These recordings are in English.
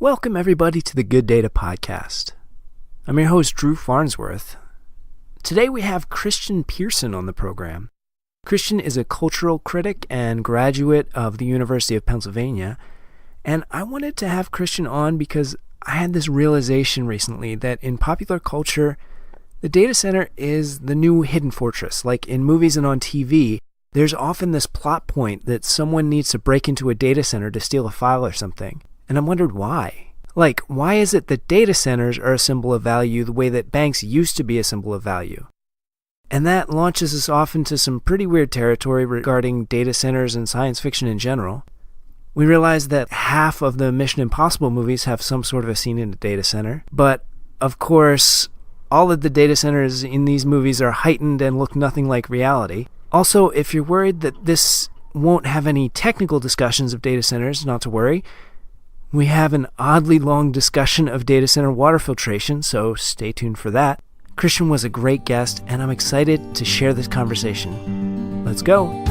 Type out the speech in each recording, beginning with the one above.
Welcome everybody to the Good Data Podcast. I'm your host, Drew Farnsworth. Today we have Christian Pearson on the program. Christian is a cultural critic and graduate of the University of Pennsylvania, and I wanted to have Christian on because I had this realization recently that in popular culture, the data center is the new hidden fortress. Like in movies and on TV, there's often this plot point that someone needs to break into a data center to steal a file or something. And I wondered why. Like, why is it that data centers are a symbol of value the way that banks used to be a symbol of value? And that launches us off into some pretty weird territory regarding data centers and science fiction in general. We realize that half of the Mission Impossible movies have some sort of a scene in a data center. But, of course, all of the data centers in these movies are heightened and look nothing like reality. Also, if you're worried that this won't have any technical discussions of data centers, not to worry. We have an oddly long discussion of data center water filtration, so stay tuned for that. Christian was a great guest, and I'm excited to share this conversation. Let's go.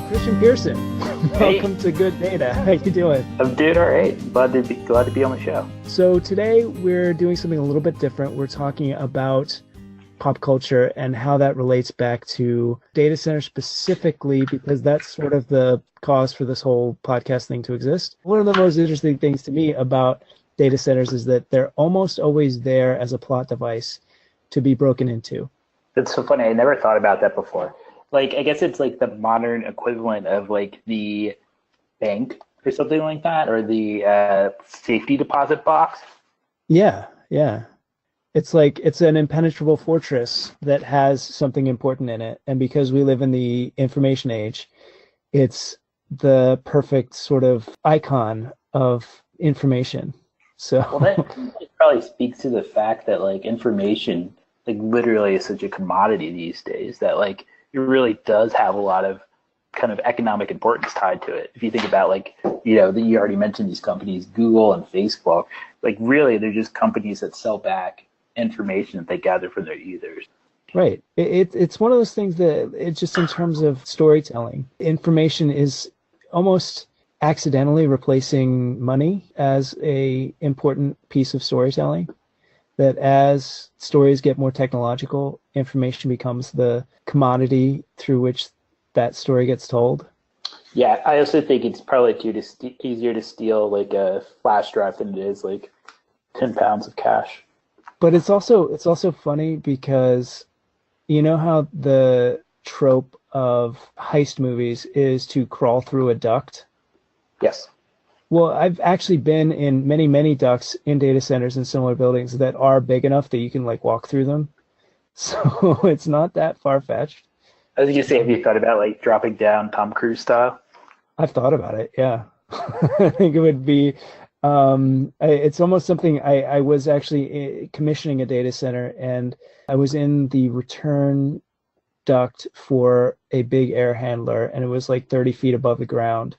Christian Pearson, welcome to Good Data. How you doing? I'm doing all right. Glad to be on the show. So today we're doing something a little bit different. We're talking about pop culture and how that relates back to data centers specifically, because that's sort of the cause for this whole podcast thing to exist. One of the most interesting things to me about data centers is that they're almost always there as a plot device to be broken into. That's so funny. I never thought about that before. Like, I guess it's like the modern equivalent of like the bank or something like that, or the safety deposit box. Yeah. It's like it's an impenetrable fortress that has something important in it. And because we live in the information age, it's the perfect sort of icon of information. So well, that probably speaks to the fact that like information, like literally is such a commodity these days that like it really does have a lot of kind of economic importance tied to it. If you think about like, you already mentioned these companies, Google and Facebook, like really they're just companies that sell back information that they gather from their users. Right. It's one of those things that it's just in terms of storytelling. Information is almost accidentally replacing money as a important piece of storytelling. That as stories get more technological, information becomes the commodity through which that story gets told. Yeah, I also think it's probably easier to steal like a flash drive than it is like 10 pounds of cash. But it's also funny because you know how the trope of heist movies is to crawl through a duct? Yes. Well, I've actually been in many, many ducts in data centers and similar buildings that are big enough that you can like walk through them. So it's not that far-fetched. I was going to say, have you thought about like dropping down Tom Cruise style? I've thought about it, yeah. I think it would be, it's almost something, I was actually commissioning a data center and I was in the return duct for a big air handler and it was like 30 feet above the ground.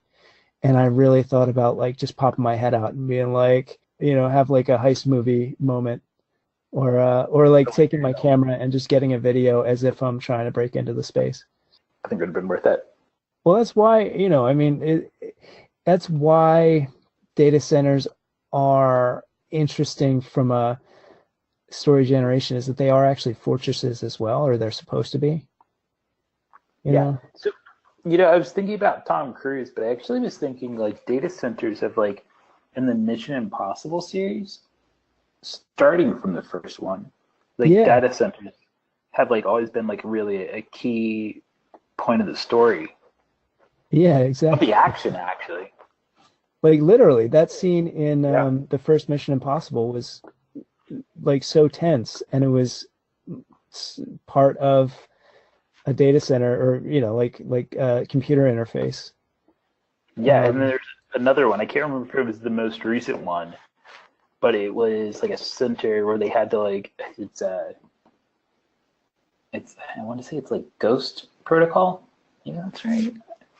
And I really thought about like just popping my head out and being like, have like a heist movie moment or like taking my camera and just getting a video as if I'm trying to break into the space. I think it would have been worth it. Well, that's why, that's why data centers are interesting from a story generation is that they are actually fortresses as well, or they're supposed to be. You know? So, I was thinking about Tom Cruise, but I actually was thinking like data centers have like in the Mission Impossible series, starting from the first one, like data centers have like always been like really a key point of the story. Yeah, exactly. Of the action, actually. Like literally, that scene in the first Mission Impossible was like so tense, and it was part of a data center or like a computer interface. Yeah, and then there's another one. I can't remember if it was the most recent one, but it was like a center where they had to like I want to say it's like Ghost Protocol. Yeah, that's right.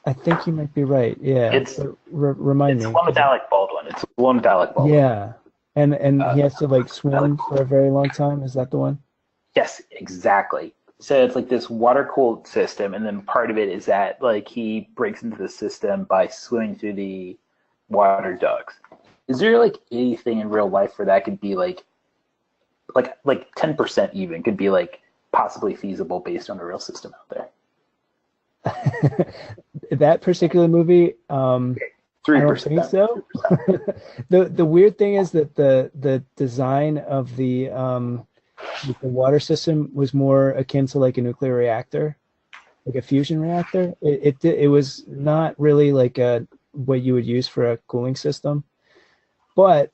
I think you might be right. Yeah. It's But remind it's me. one with Alec Baldwin. It's one with Alec Baldwin. Yeah. And he has to like Alec swim for Baldwin. a very long time. Is that the one? Yes, exactly. So it's like this water cooled system, and then part of it is that like he breaks into the system by swimming through the water ducts. Is there like anything in real life where that could be like 10% even could be like possibly feasible based on a real system out there? That particular movie, I Three don't think percent. so. The weird thing is that the design of the water system was more akin to like a nuclear reactor, like a fusion reactor. It was not really like a what you would use for a cooling system, but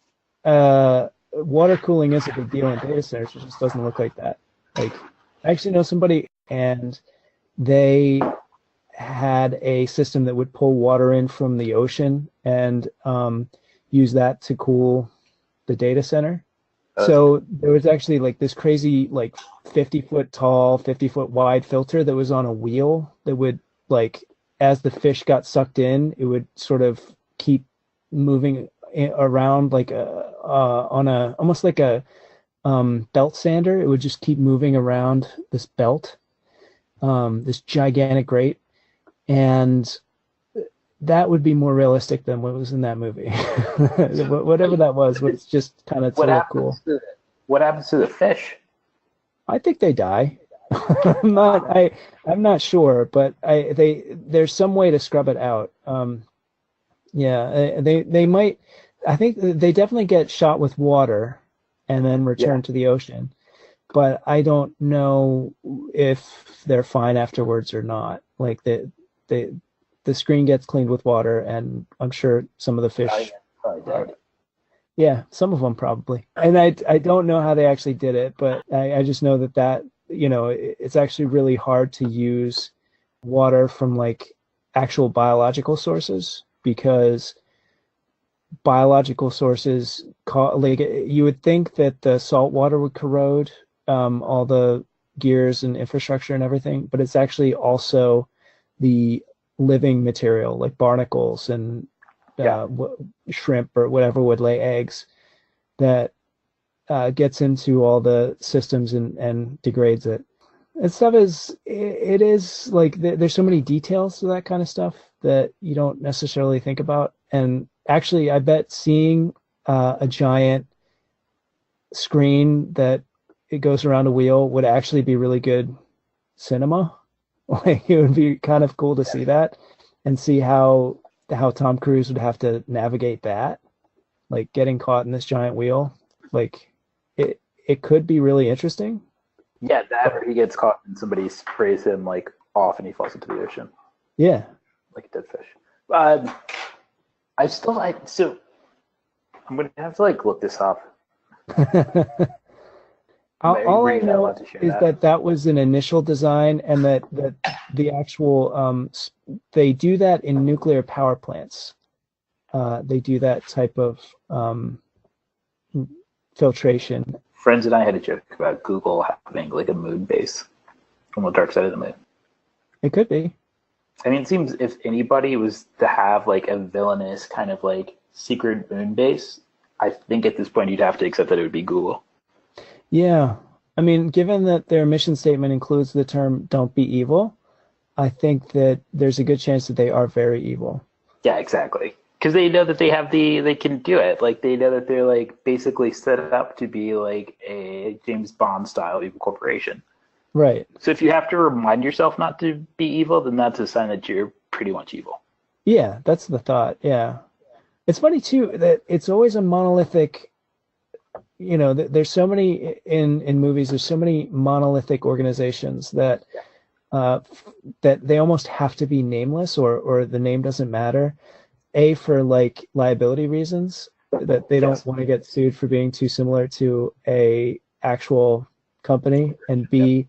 water cooling is a big deal in data centers. It just doesn't look like that. Like I actually know somebody, and they had a system that would pull water in from the ocean and use that to cool the data center. So there was actually like this crazy like 50-foot tall, 50-foot wide filter that was on a wheel that would like as the fish got sucked in, it would sort of keep moving around like on a almost like a belt sander. It would just keep moving around this belt, this gigantic grate, and that would be more realistic than what was in that movie. Whatever that was just kind of to What look cool. happens to what happens to the fish? I think they die. I'm not sure, but there's some way to scrub it out. Yeah, they might. I think they definitely get shot with water and then Yeah, return to the ocean. But I don't know if they're fine afterwards or not. Like the the screen gets cleaned with water, and I'm sure some of the fish probably are. dead. Yeah, some of them probably. And I don't know how they actually did it, but I just know that it's actually really hard to use water from like actual biological sources because biological sources like you would think that the salt water would corrode all the gears and infrastructure and everything, but it's actually also the living material like barnacles and Yeah, uh, shrimp or whatever would lay eggs that gets into all the systems and degrades it. And stuff it is like there's so many details to that kind of stuff that you don't necessarily think about. And actually, I bet seeing a giant screen that it goes around a wheel would actually be really good cinema. Like it would be kind of cool to see that and see how Tom Cruise would have to navigate that, like getting caught in this giant wheel. Like it could be really interesting. yeah. That or But he gets caught and somebody sprays him like off and he falls into the ocean yeah. like a dead fish. Um, so I'm gonna have to like look this up. All Were I you not allowed know to share is that? that that was an initial design, and that the actual they do that in nuclear power plants. They do that type of filtration. Friends and I had a joke about Google having like a moon base on the dark side of the moon. It could be. I mean, it seems if anybody was to have like a villainous kind of like secret moon base, I think at this point you'd have to accept that it would be Google. Yeah. I mean, given that their mission statement includes the term "Don't be evil," I think that there's a good chance that they are very evil. Yeah, exactly. Because they know that they can do it. Like they know that they're like basically set up to be like a James Bond style evil corporation. Right. So if you have to remind yourself not to be evil, then that's a sign that you're pretty much evil. Yeah, that's the thought. Yeah. It's funny too that it's always a monolithic, there's so many in movies, there's so many monolithic organizations uh, that they almost have to be nameless or the name doesn't matter. A, for like liability reasons, that they don't Yes. want to get sued for being too similar to a actual company, and B,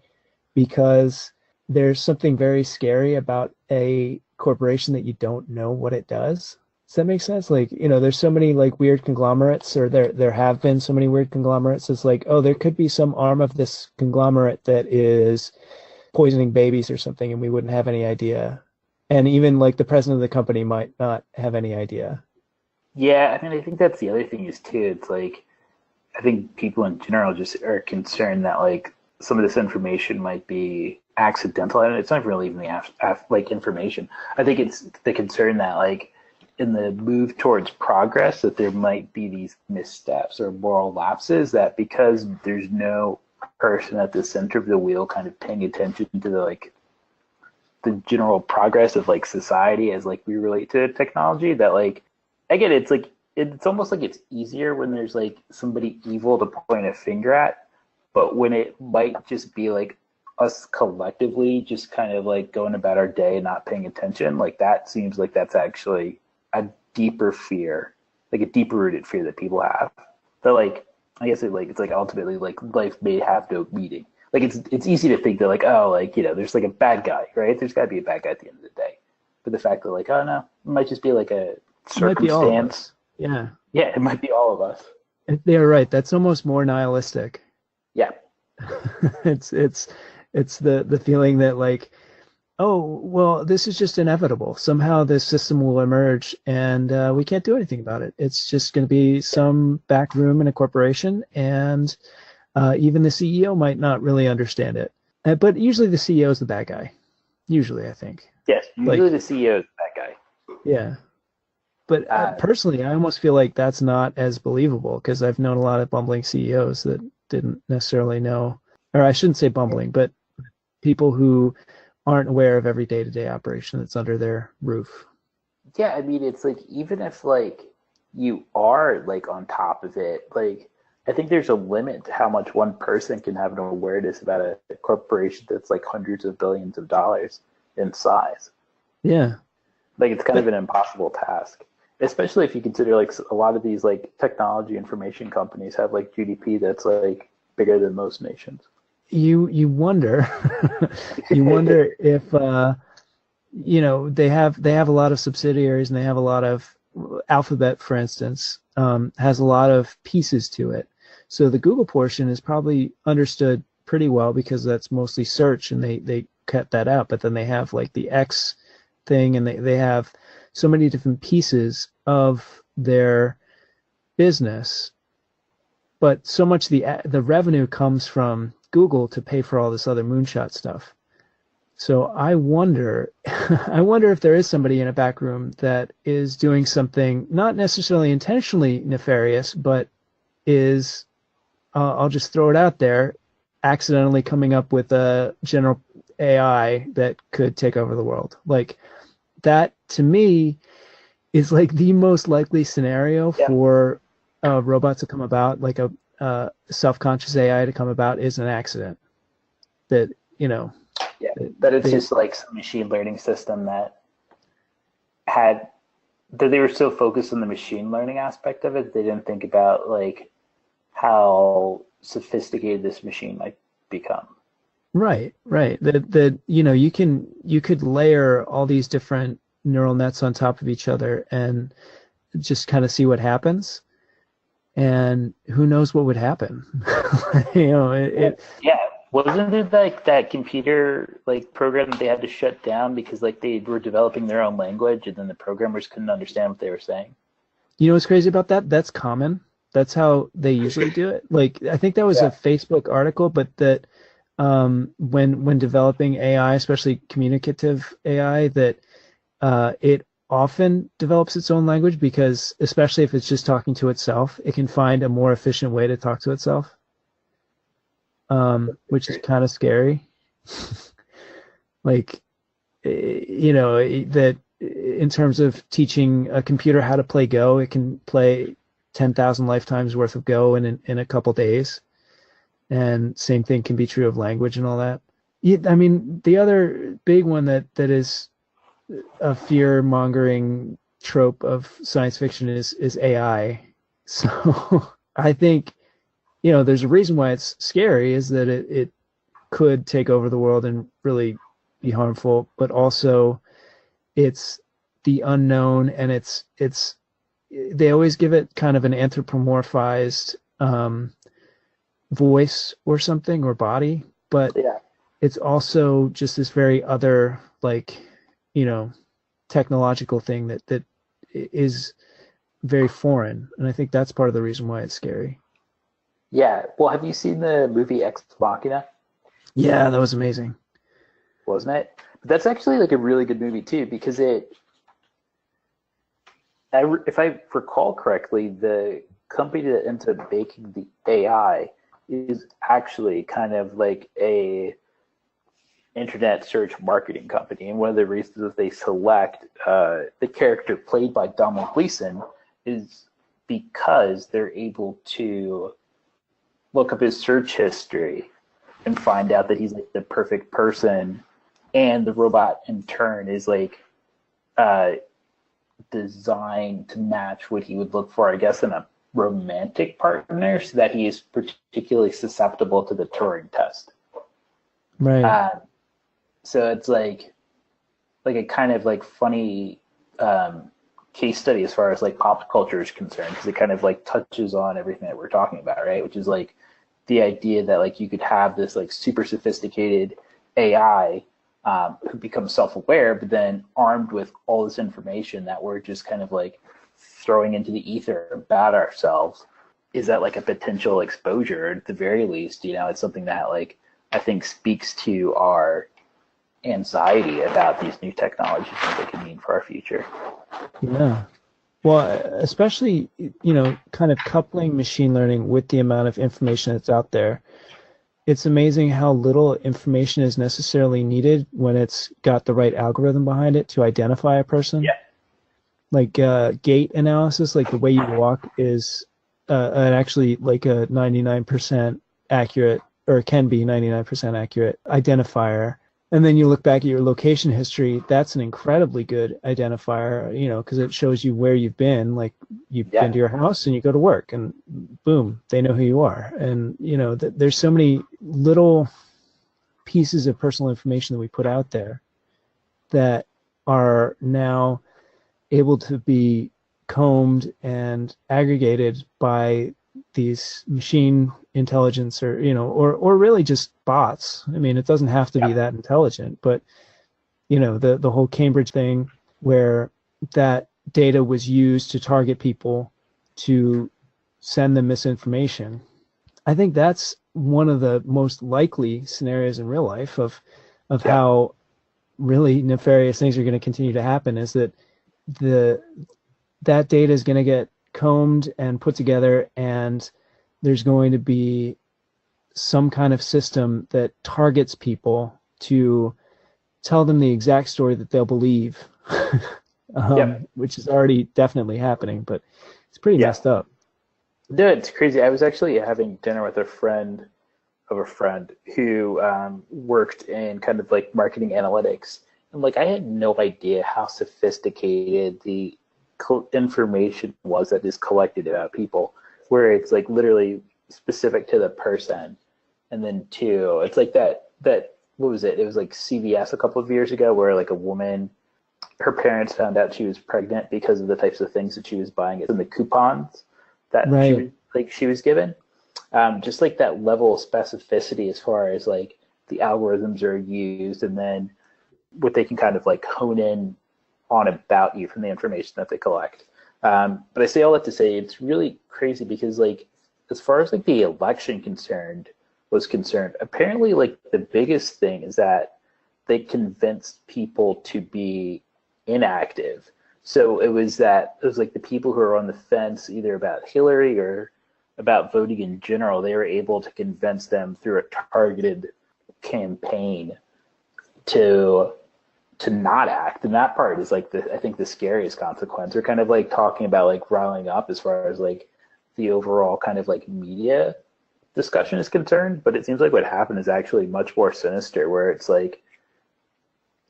because there's something very scary about a corporation that you don't know what it does. Does that make sense? Like, there's so many like weird conglomerates, or there have been so many weird conglomerates. It's like, oh, there could be some arm of this conglomerate that is poisoning babies or something, and we wouldn't have any idea. And even like the president of the company might not have any idea. Yeah, I mean, I think that's the other thing is too. It's like I think people in general just are concerned that like some of this information might be accidental, and it's not really even like information. I think it's the concern that like in the move towards progress that there might be these missteps or moral lapses that because there's no person at the center of the wheel kind of paying attention to the general progress of like society as like we relate to technology that like again it's almost like it's easier when there's like somebody evil to point a finger at, but when it might just be like us collectively just kind of like going about our day and not paying attention, like that seems like that's actually a deeper fear, like a deeper rooted fear that people have. But like I guess it's like ultimately like life may have no meaning. Like it's easy to think that like, oh, like, there's like a bad guy, right? There's gotta be a bad guy at the end of the day. But the fact that like, oh no, it might just be like a It might be all of circumstance. us. Yeah. Yeah, it might be all of us. They're right. That's almost more nihilistic. Yeah. It's the feeling that like, oh, well, this is just inevitable. Somehow this system will emerge, and we can't do anything about it. It's just going to be some back room in a corporation, and even the CEO might not really understand it. But usually the CEO is the bad guy. Usually, I think. Yes, usually Like, the CEO is that guy. yeah. But personally, I almost feel like that's not as believable because I've known a lot of bumbling CEOs that didn't necessarily know, or I shouldn't say bumbling, but people who aren't aware of every day-to-day operation that's under their roof. Yeah, I mean, it's like even if like you are like on top of it, like I think there's a limit to how much one person can have an awareness about a corporation that's like hundreds of billions of dollars in size. Yeah. Like it's kind But of an impossible task, especially if you consider like a lot of these like technology information companies have like GDP that's like bigger than most nations. you wonder you wonder if they have a lot of subsidiaries, and they have a lot of Alphabet, for instance, has a lot of pieces to it. So the Google portion is probably understood pretty well because that's mostly search, and they cut that out. But then they have like the X thing, and they have so many different pieces of their business. But so much the revenue comes from Google to pay for all this other moonshot stuff. So I wonder, I wonder if there is somebody in a back room that is doing something not necessarily intentionally nefarious, but is, I'll just throw it out there, accidentally coming up with a general AI that could take over the world. Like that, to me, is like the most likely scenario Yeah. for a robot to come about, like a self-conscious AI to come about, is an accident. That, Yeah, that it's just like some machine learning system that they were so focused on the machine learning aspect of it, they didn't think about like how sophisticated this machine might become. Right. That you could layer all these different neural nets on top of each other and just kind of see what happens. And who knows what would happen? Yeah, wasn't it like that computer like program that they had to shut down because like they were developing their own language and then the programmers couldn't understand what they were saying? You know what's crazy about that? That's common. That's how they usually do it. Like I think that was a Facebook article, but that when developing AI, especially communicative AI, that it often develops its own language because, especially if it's just talking to itself, it can find a more efficient way to talk to itself, which is kind of scary. Like, that in terms of teaching a computer how to play Go, it can play 10,000 lifetimes worth of Go in a couple days. And same thing can be true of language and all that. I mean, the other big one that is a fear-mongering trope of science fiction is AI. So I think, there's a reason why it's scary, is that it could take over the world and really be harmful, but also it's the unknown, and they always give it kind of an anthropomorphized voice or something, or body, but Yeah. it's also just this very other, like, technological thing that is very foreign, and I think that's part of the reason why it's scary. Yeah. Well, have you seen the movie Ex Machina? Yeah, that was amazing. Wasn't it? But that's actually like a really good movie too, because if I recall correctly, the company that ends up making the AI is actually kind of like a internet search marketing company, and one of the reasons that they select the character played by Donald Gleason is because they're able to look up his search history and find out that he's like the perfect person, and the robot in turn is like uh, designed to match what he would look for, I guess, in a romantic partner, so that he is particularly susceptible to the Turing test. Right. Uh, so it's like a kind of like funny case study as far as like pop culture is concerned, because it kind of like touches on everything that we're talking about, right? Which is like the idea that like you could have this like super sophisticated AI who becomes self-aware, but then armed with all this information that we're just kind of like throwing into the ether about ourselves. Is that like a potential exposure? At the very least, it's something that like I think speaks to our anxiety about these new technologies and what they can mean for our future. Yeah. Well, especially, kind of coupling machine learning with the amount of information that's out there. It's amazing how little information is necessarily needed when it's got the right algorithm behind it to identify a person. Yeah. Like gait analysis, like the way you walk is actually like a 99% accurate, or can be 99% accurate identifier. And then you look back at your location history, that's an incredibly good identifier, because it shows you where you've been. Like, you've been Yeah. to your house and you go to work, and boom, they know who you are. And, there's so many little pieces of personal information that we put out there that are now able to be combed and aggregated by these machine intelligence, or or really just bots. I mean, it doesn't have to be Yeah. that intelligent, but the whole Cambridge thing, where that data was used to target people, to send them misinformation. I think that's one of the most likely scenarios in real life of Yeah. how really nefarious things are going to continue to happen, is that the that data is going to get combed and put together, and there's going to be some kind of system that targets people to tell them the exact story that they'll believe, Yep. which is already definitely happening, but it's pretty Yeah. messed up. No, it's crazy. I was actually having dinner with a friend of a friend who worked in kind of like marketing analytics. And like I had no idea how sophisticated the information was that is collected about people, where it's like literally specific to the person. And then two, it's like that what was it? It was like CVS a couple of years ago, where like a woman, her parents found out she was pregnant because of the types of things that she was buying in the coupons that Right. she was given. Just like that level of specificity as far as like the algorithms are used, and then what they can kind of like hone in on about you from the information that they collect. But I say all that to say it's really crazy, because like as far as like the election concerned, apparently like the biggest thing is that they convinced people to be inactive. So it was like the people who are on the fence either about Hillary or about voting in general, they were able to convince them through a targeted campaign to not act. And that part is like I think the scariest consequence. We're kind of like talking about like riling up as far as like the overall kind of like media discussion is concerned, but it seems like what happened is actually much more sinister, where it's like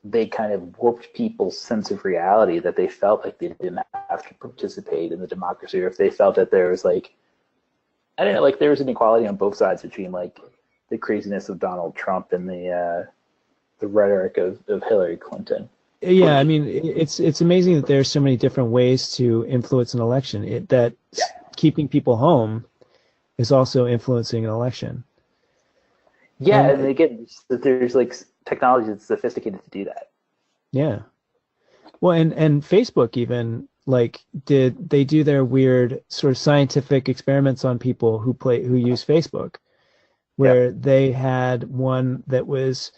they kind of warped people's sense of reality, that they felt like they didn't have to participate in the democracy, or if they felt that there was like, I don't know, like there was inequality on both sides between like the craziness of Donald Trump and the rhetoric of Hillary Clinton. Yeah, I mean, it's amazing that there are so many different ways to influence an election. Yeah. Keeping people home is also influencing an election. Yeah, and And again, there's like technology that's sophisticated to do that. yeah, well, and Facebook even like did they do their weird sort of scientific experiments on people who use Facebook, Yeah. where they had one that was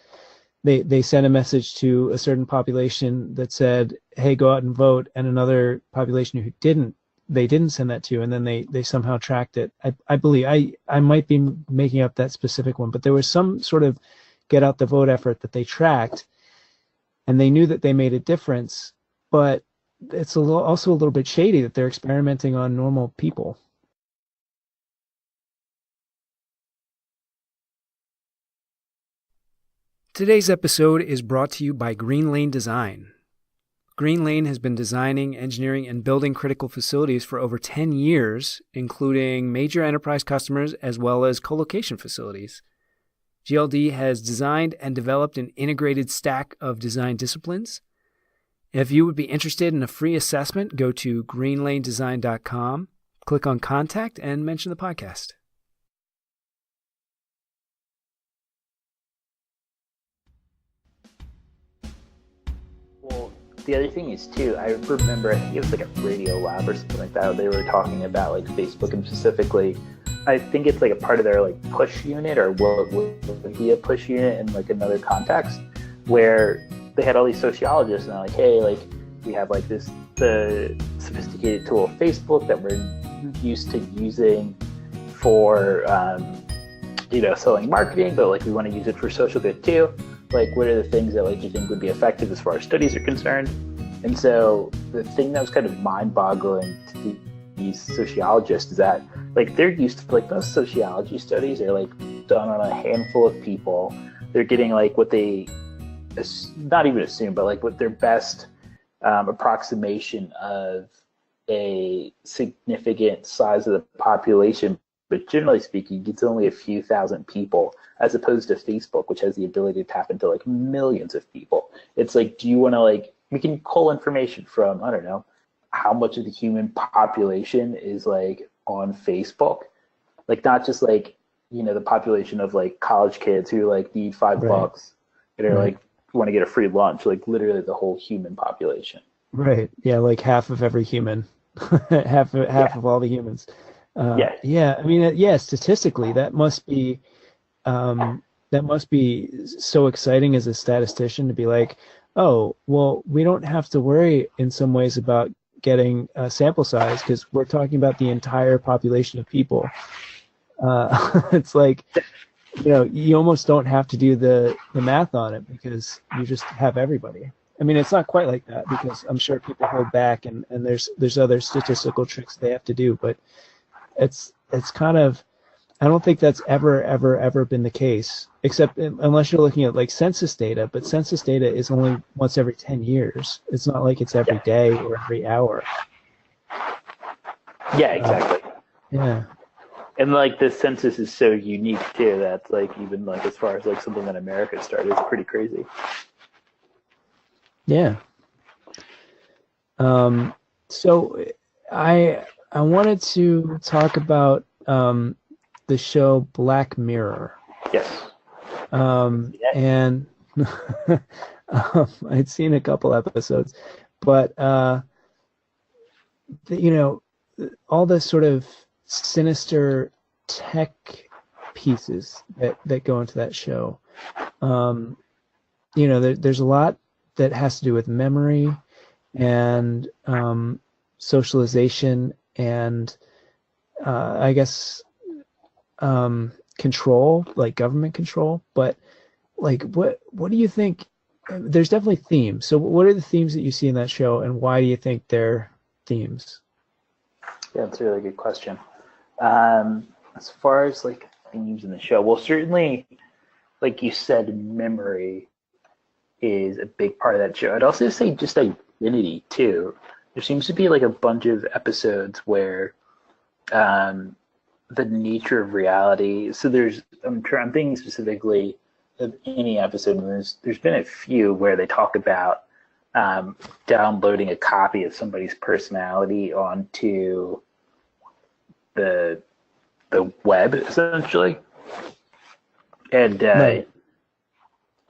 they sent a message to a certain population that said, "Hey, go out and vote," and another population who didn't. They didn't send that to, and then they somehow tracked it. I believe I might be making up that specific one, but there was some sort of get out the vote effort that they tracked, and they knew that they made a difference, but it's also a little bit shady that they're experimenting on normal people. Today's episode is brought to you by Green Lane Design. Green Lane has been designing, engineering, and building critical facilities for over 10 years, including major enterprise customers as well as co-location facilities. GLD has designed and developed an integrated stack of design disciplines. If you would be interested in a free assessment, go to greenlanedesign.com, click on Contact, and mention the podcast. Well, the other thing is too, I remember I think it was like a Radio Lab or something like that. They were talking about like Facebook and specifically, I think it's like a part of their like push unit or what would be a push unit in like another context where they had all these sociologists and they're like, hey, like we have like the sophisticated tool of Facebook that we're used to using for selling marketing, but like we want to use it for social good too. Like what are the things that like you think would be effective as far as studies are concerned? And so the thing that was kind of mind-boggling to these sociologists is that like they're used to like most sociology studies are like done on a handful of people. They're getting like what they not even assume, but like what their best approximation of a significant size of the population. But generally speaking, it's only a few thousand people, as opposed to Facebook, which has the ability to tap into like millions of people. It's like, do you want to like, we can cull information from, I don't know, how much of the human population is like on Facebook? Like not just like, the population of like college kids who like need $5 and are like want to get a free lunch, like literally the whole human population. Right. Yeah, like half of every human, half of all the humans. Yeah. Yeah, I mean, yeah, statistically, that must be so exciting as a statistician to be like, oh, well, we don't have to worry in some ways about getting a sample size because we're talking about the entire population of people. It's like, you almost don't have to do the math on it because you just have everybody. I mean, it's not quite like that because I'm sure people hold back and there's other statistical tricks they have to do, but it's kind of, I don't think that's ever been the case, except unless you're looking at like census data, but census data is only once every 10 years. It's not like it's every day or every hour. Yeah, exactly. Yeah. And like the census is so unique too. That's like even like as far as like something that America started, it's pretty crazy. Yeah. So I wanted to talk about the show Black Mirror. Yes. And I'd seen a couple episodes, but all the sort of sinister tech pieces that go into that show. There's a lot that has to do with memory and socialization and I guess control, like government control. But like, what do you think? There's definitely themes. So what are the themes that you see in that show, and why do you think they're themes? Yeah, that's a really good question. As far as like themes in the show, well, certainly, like you said, memory is a big part of that show. I'd also say just identity too. There seems to be like a bunch of episodes where the nature of reality. So I'm thinking specifically of any episode. And there's been a few where they talk about downloading a copy of somebody's personality onto the web, essentially. And Right.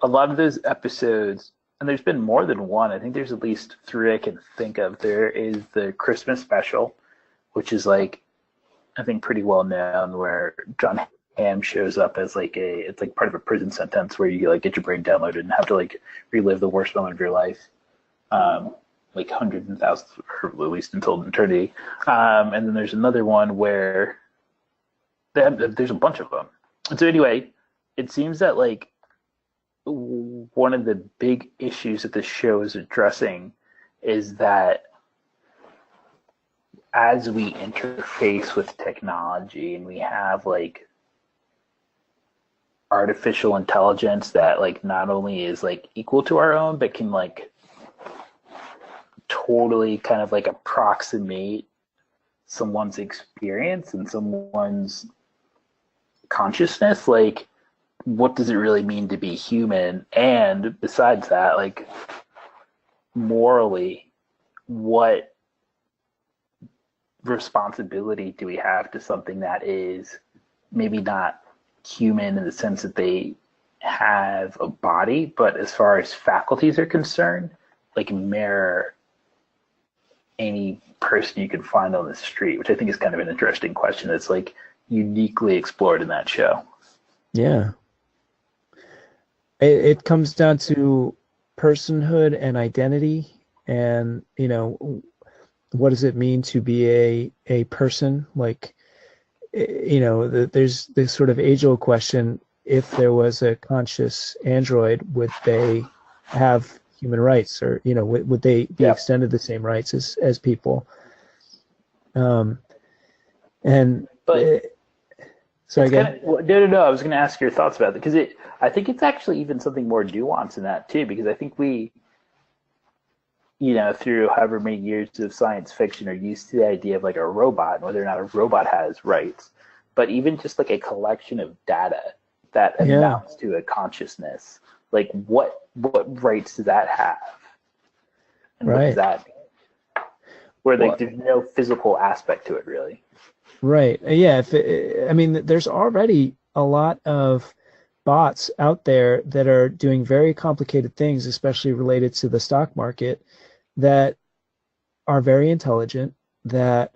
a lot of those episodes, and there's been more than one. I think there's at least three I can think of. There is the Christmas special, which is like, I think pretty well known, where John Hamm shows up as like it's like part of a prison sentence where you like get your brain downloaded and have to like relive the worst moment of your life, like hundreds and thousands, or at least until eternity. And then there's another one where there's a bunch of them. And so anyway, it seems that like one of the big issues that this show is addressing is that as we interface with technology and we have like artificial intelligence that like not only is like equal to our own but can like totally kind of like approximate someone's experience and someone's consciousness, like what does it really mean to be human? And besides that, like morally, what responsibility do we have to something that is maybe not human in the sense that they have a body, but as far as faculties are concerned, like mirror any person you can find on the street, which I think is kind of an interesting question that's like uniquely explored in that show. Yeah. It comes down to personhood and identity, and what does it mean to be a person? Like, there's this sort of age-old question: if there was a conscious android, would they have human rights, or would they be extended the same rights as people? And but sorry, again. No. I was going to ask your thoughts about it because I think it's actually even something more nuanced than that too. Because I think we, through however many years of science fiction, are used to the idea of like a robot and whether or not a robot has rights. But even just like a collection of data that amounts to a consciousness, like what rights does that have? And what does that mean? Where like there's no physical aspect to it, really. Right. Yeah. There's already a lot of bots out there that are doing very complicated things, especially related to the stock market, that are very intelligent, that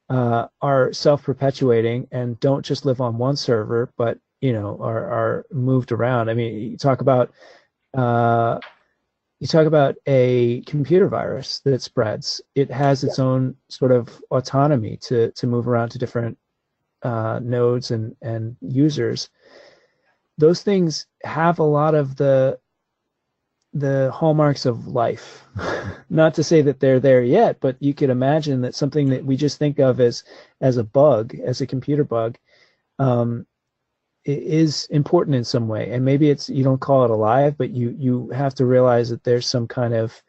are self-perpetuating and don't just live on one server, but are moved around. I mean, you talk about a computer virus that spreads. It has its own sort of autonomy to move around to different nodes and users. Those things have a lot of the hallmarks of life. Not to say that they're there yet, but you could imagine that something that we just think of as a bug, as a computer bug, is important in some way. And maybe you don't call it alive, but you have to realize that there's some kind of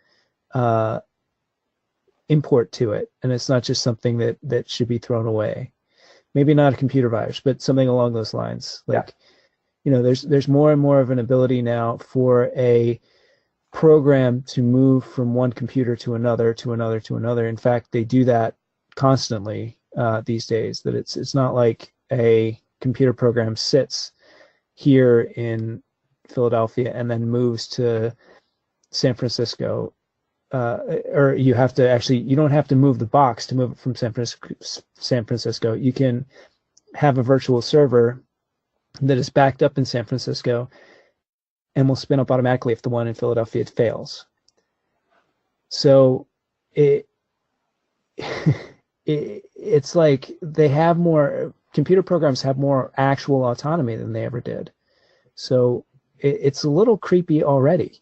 import to it, and it's not just something that should be thrown away. Maybe not a computer virus, but something along those lines. Like, there's more and more of an ability now for a program to move from one computer to another, to another, to another. In fact, they do that constantly these days. That it's not like a computer program sits here in Philadelphia and then moves to San Francisco, or you don't have to move the box to move it from San Francisco. You can have a virtual server that is backed up in San Francisco and will spin up automatically if the one in Philadelphia fails. So it's like computer programs have more actual autonomy than they ever did. So it's a little creepy already,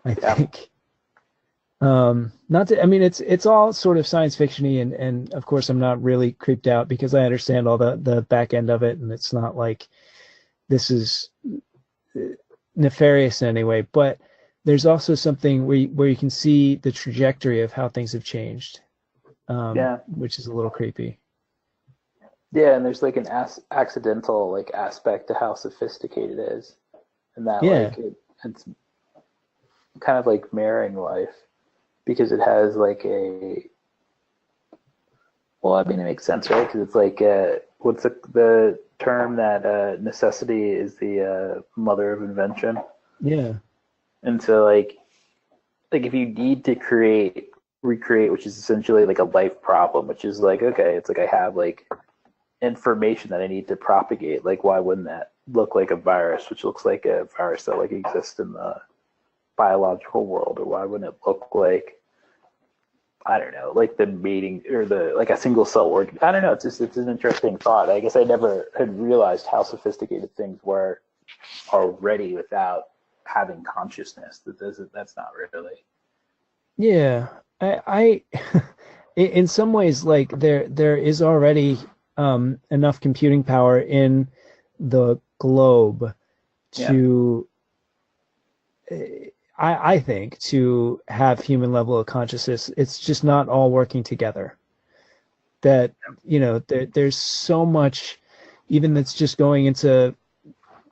I think. It's all sort of science fiction-y, and of course I'm not really creeped out because I understand all the back end of it, and it's not like this is nefarious in any way, but there's also something where you can see the trajectory of how things have changed, which is a little creepy. Yeah, and there's like an accidental like aspect to how sophisticated it is, and that like it's kind of like mirroring life because it has like a, well, I mean, it makes sense, right? Because it's like, what's the term that necessity is the mother of invention? Yeah. And so, like if you need to recreate, which is essentially like a life problem, which is like, okay, it's like I have like information that I need to propagate. Like, why wouldn't that look like a virus, which looks like a virus that like exists in the biological world, or why wouldn't it look like, I don't know, like the mating or the like a single cell organ. I don't know. It's an interesting thought. I guess I never had realized how sophisticated things were already without having consciousness. That's not really. Yeah. I in some ways, like there is already enough computing power in the globe to, I think, to have human level of consciousness. It's just not all working together. That, there's so much, even that's just going into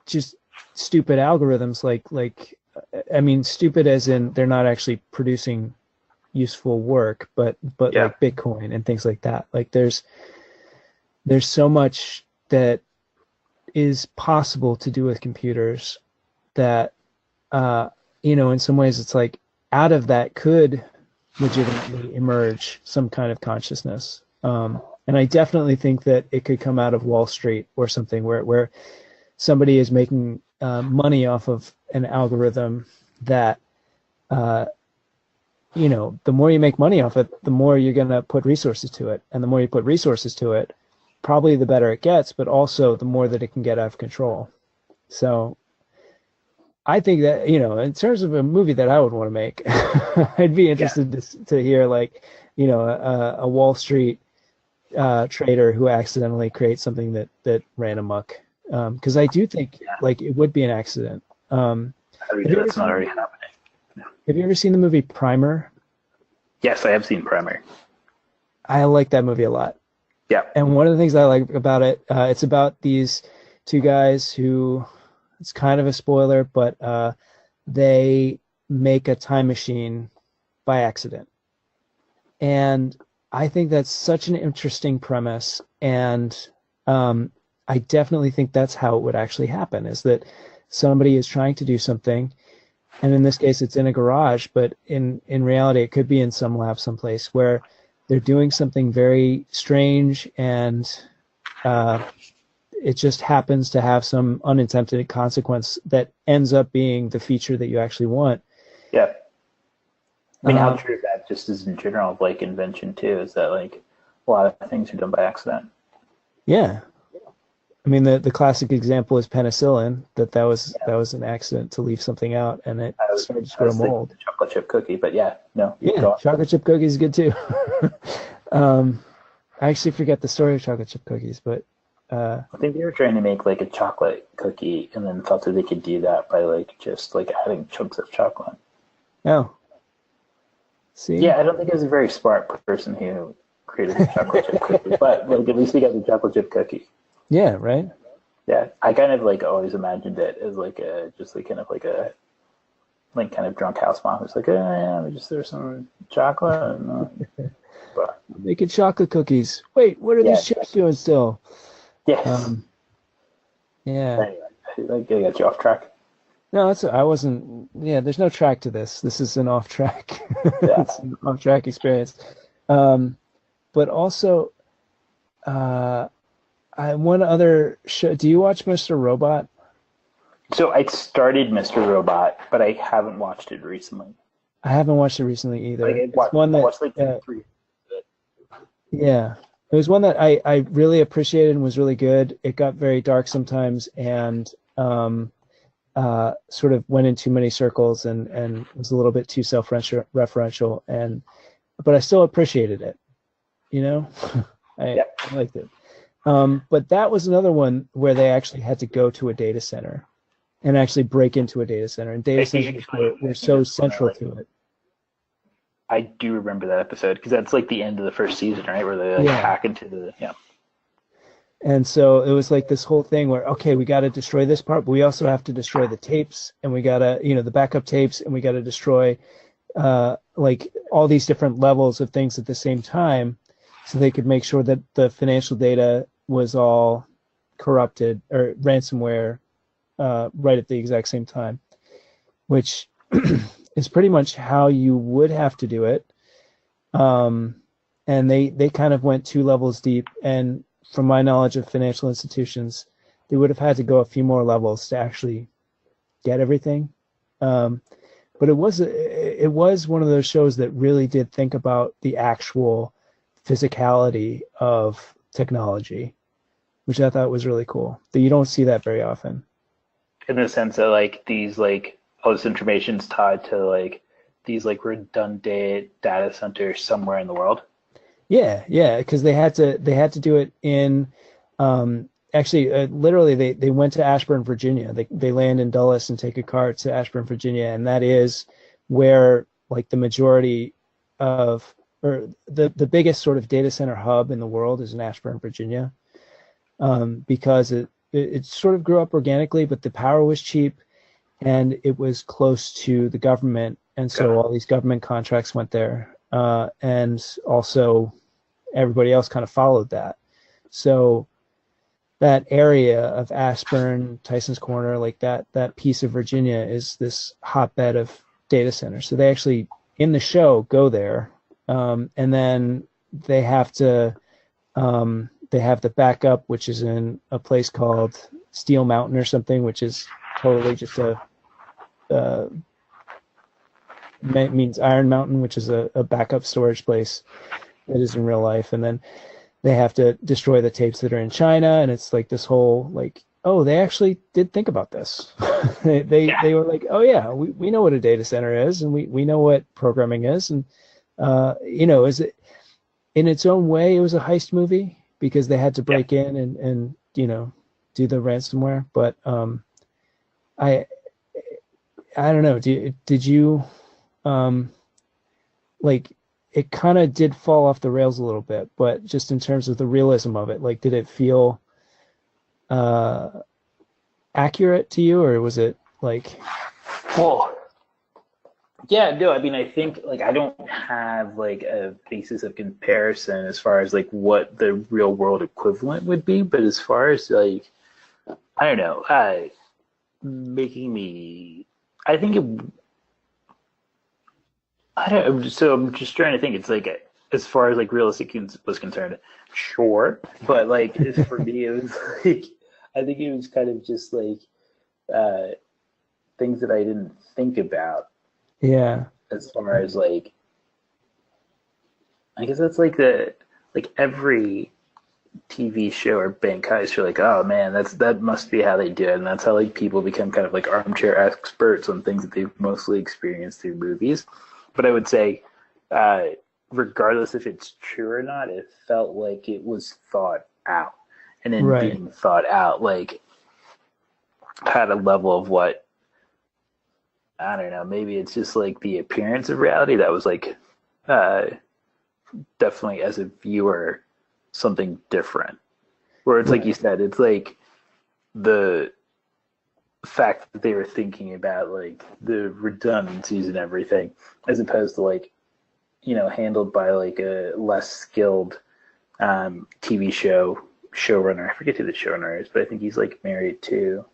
just stupid algorithms, like I mean, stupid as in they're not actually producing useful work, but like Bitcoin and things like that. Like there's so much that is possible to do with computers that in some ways it's like out of that could legitimately emerge some kind of consciousness. And I definitely think that it could come out of Wall Street or something where somebody is making money off of an algorithm that the more you make money off it, the more you're going to put resources to it. And the more you put resources to it, probably the better it gets, but also the more that it can get out of control. So I think that, in terms of a movie that I would want to make, I'd be interested to hear like, a Wall Street trader who accidentally creates something that ran amok. Because I do think like it would be an accident. That's not already happening. Have you ever seen the movie Primer? Yes, I have seen Primer. I like that movie a lot. Yeah. And one of the things I like about it, it's about these two guys who, it's kind of a spoiler, but they make a time machine by accident. And I think that's such an interesting premise. And I definitely think that's how it would actually happen, is that somebody is trying to do something. And in this case, it's in a garage, but in reality, it could be in some lab someplace where they're doing something very strange, and it just happens to have some unintended consequence that ends up being the feature that you actually want. Yeah. I mean, how true that just is in general of like invention too, is that like a lot of things are done by accident. Yeah. I mean, the classic example is penicillin. That was an accident to leave something out, and it started to grow mold. Chocolate chip cookie, but yeah, chocolate chip cookies is good too. I actually forget the story of chocolate chip cookies, but I think they were trying to make like a chocolate cookie, and then thought that they could do that by like just like adding chunks of chocolate. Oh, see, yeah, I don't think it was a very smart person who created the chocolate chip cookie, but like at least we got the chocolate chip cookie. Yeah, right. Yeah, I kind of like always imagined it as like a just like kind of like a like kind of drunk house mom who's like, oh yeah, we just threw some chocolate. And, but, making chocolate cookies. Wait, what are these chips doing still? Yes. Yeah. Anyway, I got you off track. No, I wasn't. Yeah, there's no track to this. This is an off track. Yeah. It's an off track experience. But also, one other show. Do you watch Mr. Robot? So I started Mr. Robot, but I haven't watched it recently. I haven't watched it recently either. It's one that I watched like 3. Yeah, it was one that I really appreciated and was really good. It got very dark sometimes, and sort of went in too many circles, and was a little bit too self-referential. But I still appreciated it. I liked it. But that was another one where they actually had to go to a data center and actually break into a data center, and data centers were so central to it. I do remember that episode because that's like the end of the first season, right? Where they hack into the And so it was like this whole thing where, okay, we got to destroy this part, but we also have to destroy the tapes, and we got to, the backup tapes, and we got to destroy like all these different levels of things at the same time, so they could make sure that the financial data was all corrupted or ransomware right at the exact same time, which is pretty much how you would have to do it. And they kind of went 2 levels deep, and from my knowledge of financial institutions, they would have had to go a few more levels to actually get everything. But it was one of those shows that really did think about the actual physicality of technology, which I thought was really cool. That you don't see that very often. In the sense that like these like all this information's tied to like these like redundant data centers somewhere in the world. Yeah, because they had to do it in actually literally they went to Ashburn, Virginia. They land in Dulles and take a car to Ashburn, Virginia, and that is where like the majority of or the biggest sort of data center hub in the world is in Ashburn, Virginia, because it sort of grew up organically, but the power was cheap and it was close to the government, and so all these government contracts went there, and also everybody else kind of followed that. So that area of Ashburn, Tyson's Corner, like that piece of Virginia is this hotbed of data centers. So they actually in the show go there, and then they have to they have the backup, which is in a place called Steel Mountain or something, which is totally just means Iron Mountain, which is a backup storage place that is in real life. And then they have to destroy the tapes that are in China, and it's like this whole like, oh, they actually did think about this. They were like, oh yeah, we know what a data center is, and we know what programming is, and is it in its own way it was a heist movie because they had to break in and do the ransomware. But I don't know. Did you like it kind of did fall off the rails a little bit, but just in terms of the realism of it, like did it feel accurate to you, or was it like? Well, yeah, no, I mean, I think like I don't have like a basis of comparison as far as like what the real world equivalent would be, but as far as like I don't know, making me, I think it. I don't. So I'm just trying to think. It's like as far as like realistic was concerned, sure, but like for me, it was like I think it was kind of just like uh, things that I didn't think about. Yeah. As far as like, I guess that's like every TV show or bank heist. You're like, oh man, that must be how they do it, and that's how like people become kind of like armchair experts on things that they've mostly experienced through movies. But I would say, regardless if it's true or not, it felt like it was thought out, and then Right. being thought out like had a level of what I don't know. Maybe it's just like the appearance of reality that was like definitely as a viewer something different. Where it's like you said, it's like the fact that they were thinking about like the redundancies and everything, as opposed to like handled by like a less skilled TV show showrunner. I forget who the showrunner is, but I think he's like married to.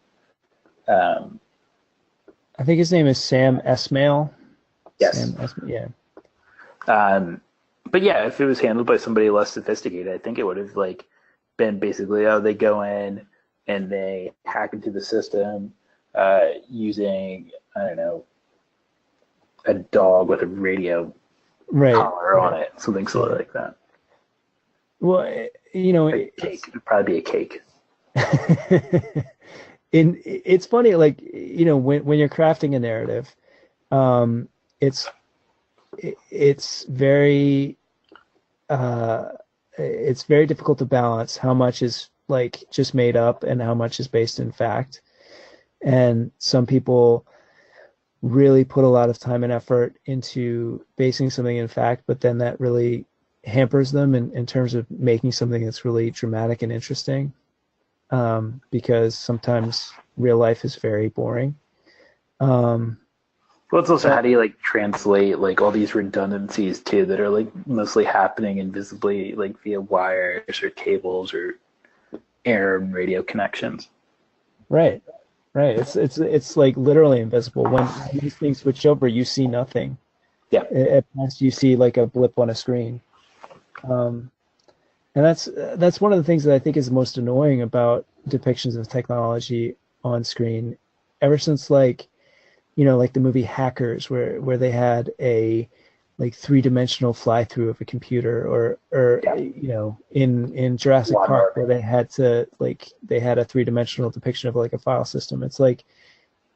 I think his name is Sam Esmail. Yes. Sam Esmail, yeah. But yeah, if it was handled by somebody less sophisticated, I think it would have like been basically, oh, they go in and they hack into the system using, I don't know, a dog with a radio collar on it, something silly like that. Well, a cake. It'd probably be a cake. It's funny, like when you're crafting a narrative, it's very difficult to balance how much is like just made up and how much is based in fact. And some people really put a lot of time and effort into basing something in fact, but then that really hampers them in terms of making something that's really dramatic and interesting, because sometimes real life is very boring. Um, Well, it's also but how do you like translate like all these redundancies too that are like mostly happening invisibly like via wires or cables or air and radio connections. right, right. It's like literally invisible. When these things switch over, you see nothing. Yeah. At best, you see like a blip on a screen. Um, and that's one of the things that I think is most annoying about depictions of technology on screen. Ever since like like the movie Hackers, where they had a like three-dimensional fly-through of a computer, or Yeah. in Jurassic Park Lawnmower where they had a three-dimensional depiction of like a file system. It's like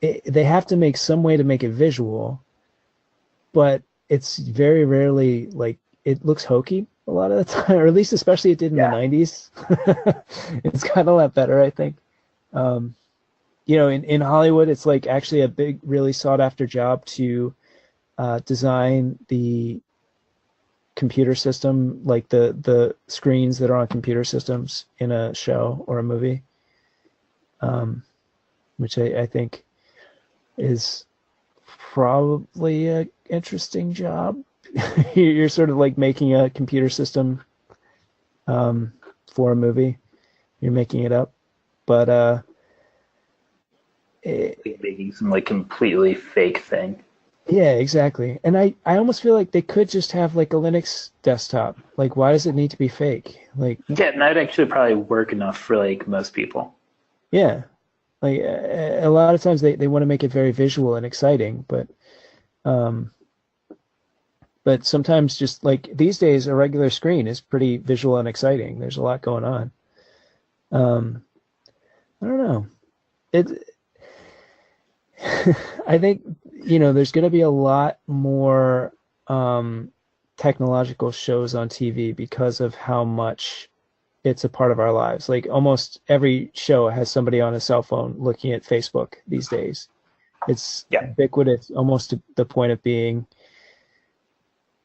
they have to make some way to make it visual, but it's very rarely like it looks hokey a lot of the time, or at least especially it did in the Yeah. 90s. It's got a lot better, I think. Um, in Hollywood, it's like actually a big, really sought after job to design the computer system, like the screens that are on computer systems in a show or a movie, um, which I think is probably a interesting job. You're sort of like making a computer system um, for a movie. You're making it up, but it, like making some like completely fake thing. yeah, exactly. And I almost feel like they could just have like a Linux desktop. Like, why does it need to be fake? Like, Yeah, and that'd actually probably work enough for like most people. yeah, like a lot of times they want to make it very visual and exciting, um, but sometimes just like these days, a regular screen is pretty visual and exciting. There's a lot going on. Um, I don't know. It, I think, there's going to be a lot more technological shows on TV because of how much it's a part of our lives. Like almost every show has somebody on a cell phone looking at Facebook these days. It's Yeah. ubiquitous, almost to the point of being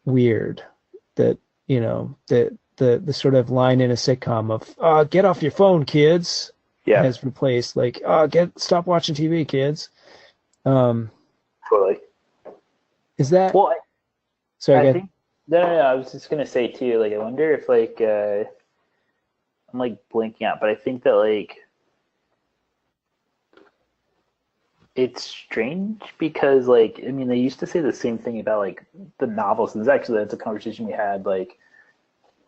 weird. That the sort of line in a sitcom of "get off your phone, kids" Yeah. has replaced like stop watching TV, kids." Um, Totally. is that Well, sorry, I go ahead. think no. I was just gonna say too. Like, I wonder if like I'm like blinking out, but I think that like it's strange because like I mean they used to say the same thing about like the novels. And that's a conversation we had like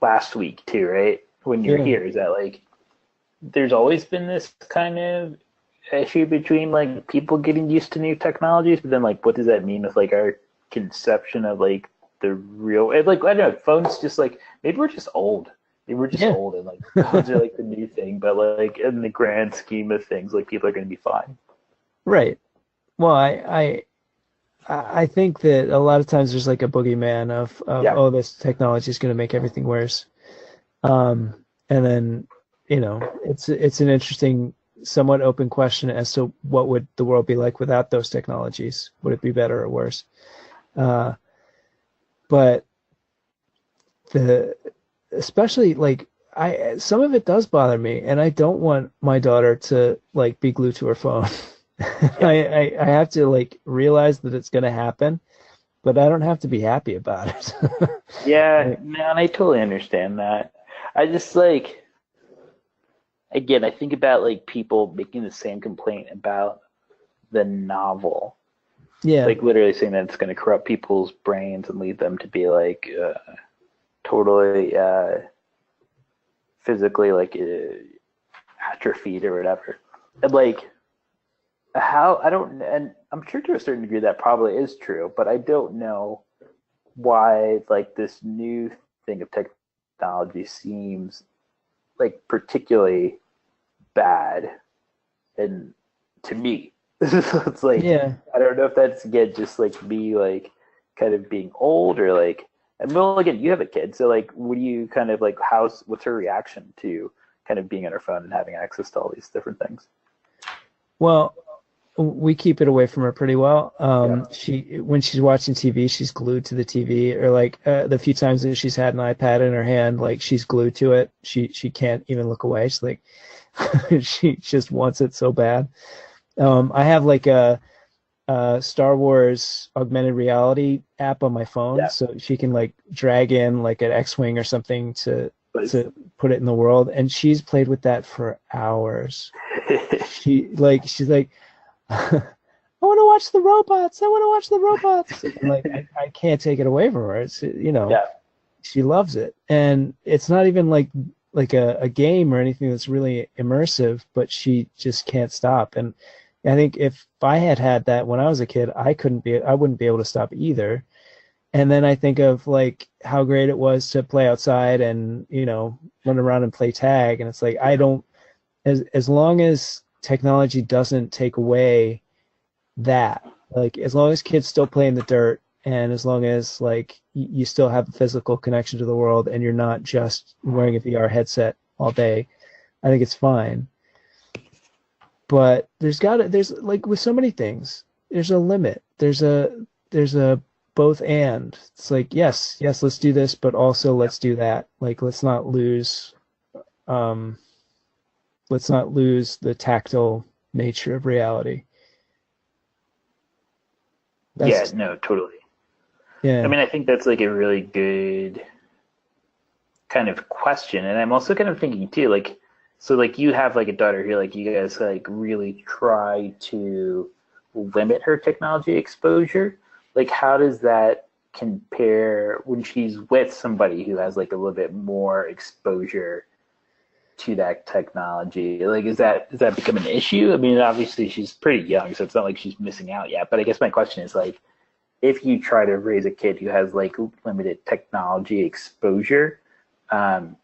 last week too, right? When you're Yeah, here, is that like there's always been this kind of issue between like people getting used to new technologies, but then like what does that mean with like our conception of like the real like I don't know, phones just like maybe we're just old. Maybe we're just yeah, old and like phones are like the new thing, but like in the grand scheme of things, like people are gonna be fine. right. Well, I think that a lot of times there's like a boogeyman of Yeah. oh, this technology is going to make everything worse. Um, and then it's an interesting, somewhat open question as to what would the world be like without those technologies. Would it be better or worse? Uh, but the especially like I some of it does bother me, and I don't want my daughter to like be glued to her phone. Yeah. I have to like realize that it's going to happen, but I don't have to be happy about it. Yeah, Like, man, I totally understand that. I just like again, I think about like people making the same complaint about the novel, yeah, like literally saying that it's going to corrupt people's brains and lead them to be like totally physically like atrophied or whatever. And like how I don't, and I'm sure to a certain degree that probably is true, but I don't know why like this new thing of technology seems like particularly bad and to me. So it's like yeah. I don't know if that's again just like me like kind of being old or like and well again you have a kid so like what do you kind of like what's her reaction to kind of being on her phone and having access to all these different things? Well, we keep it away from her pretty well. Yeah. When she's watching TV, she's glued to the TV, or like the few times that she's had an iPad in her hand, like she's glued to it. She can't even look away. She's like, she just wants it so bad. I have like a Star Wars augmented reality app on my phone, Yeah. so she can like drag in like an X-wing or something But to put it in the world, and she's played with that for hours. She's like, I want to watch the robots. I want to watch the robots. And like, I can't take it away from her. It's, yeah. she loves it. And it's not even like a game or anything that's really immersive, but she just can't stop. And I think if I had that when I was a kid, I wouldn't be able to stop either. And then I think of like how great it was to play outside and, run around and play tag. And it's like, as long as technology doesn't take away that, like as long as kids still play in the dirt, and as long as like you still have a physical connection to the world and you're not just wearing a VR headset all day, I think it's fine. But there's like with so many things, there's a limit. There's a both and. It's like, yes, let's do this, but also let's do that. Like um let's not lose the tactile nature of reality. Yeah, That's no, totally. I yeah. mean, I think that's like a really good kind of question. And I'm also kind of thinking too, like, so like you have like a daughter here, like you guys like really try to limit her technology exposure. Like, how does that compare when she's with somebody who has like a little bit more exposure to that technology? Like, does that become an issue? I mean, obviously she's pretty young, so it's not like she's missing out yet. But I guess my question is like, if you try to raise a kid who has like limited technology exposure, um,